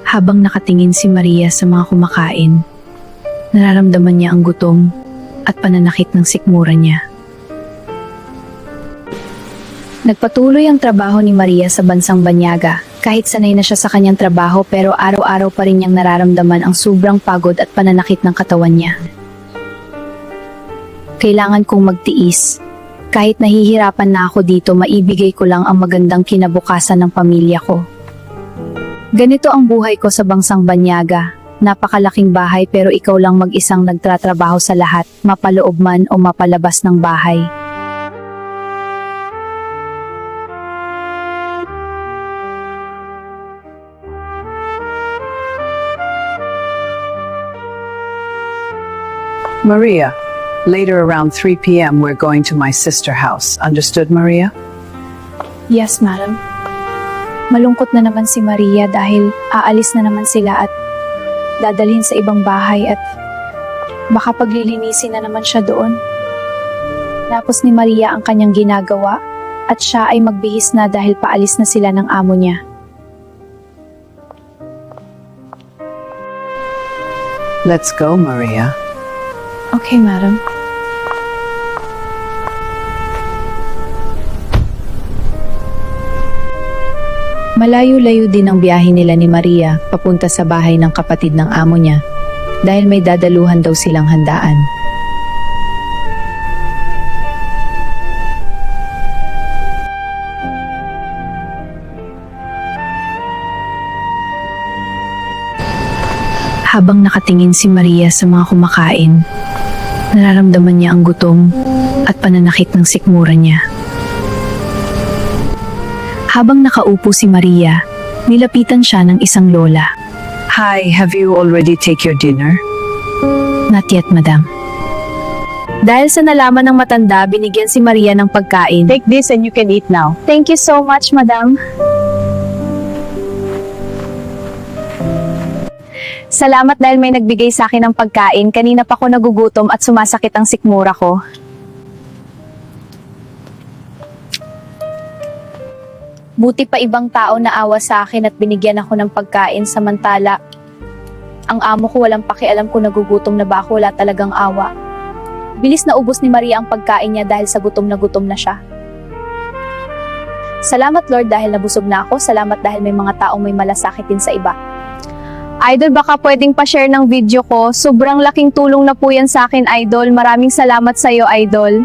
Habang nakatingin si Maria sa mga kumakain, nararamdaman niya ang gutom at pananakit ng sikmura niya. Nagpatuloy ang trabaho ni Maria sa bansang Banyaga. Kahit sanay na siya sa kanyang trabaho pero araw-araw pa rin niyang nararamdaman ang sobrang pagod at pananakit ng katawan niya. Kailangan kong magtiis. Kahit nahihirapan na ako dito, maibigay ko lang ang magandang kinabukasan ng pamilya ko. Ganito ang buhay ko sa bansang Banyaga. Napakalaking bahay pero ikaw lang mag-isang nagtatrabaho sa lahat, mapaloob man o mapalabas ng bahay. Maria, later around 3 p.m. we're going to my sister house. Understood, Maria? Yes, madam. Malungkot na naman si Maria dahil aalis na naman sila at dadalhin sa ibang bahay at baka paglilinisin na naman siya doon. Tapos ni Maria ang kanyang ginagawa at siya ay magbihis na dahil paalis na sila ng amo niya. Let's go, Maria. Okay, madam. Malayo-layo din ang biyahe nila ni Maria papunta sa bahay ng kapatid ng amo niya dahil may dadaluhan daw silang handaan. Habang nakatingin si Maria sa mga kumakain, nararamdaman niya ang gutom at pananakit ng sikmura niya. Habang nakaupo si Maria, nilapitan siya ng isang lola. Hi, have you already take your dinner? Not yet, madam. Dahil sa nalaman ng matanda, binigyan si Maria ng pagkain. Take this and you can eat now. Thank you so much, madam. Salamat dahil may nagbigay sa akin ng pagkain. Kanina pa ako nagugutom at sumasakit ang sikmura ko. Buti pa ibang tao na awa sa akin at binigyan ako ng pagkain samantala ang amo ko walang pakialam kung nagugutom na ba ako, wala talagang awa. Bilis na ubos ni Maria ang pagkain niya dahil sa gutom na siya. Salamat Lord dahil nabusog na ako. Salamat dahil may mga taong may malasakit din sa iba. Idol, baka pwedeng pa-share ng video ko. Sobrang laking tulong na po yan sa akin, Idol. Maraming salamat sa iyo, Idol.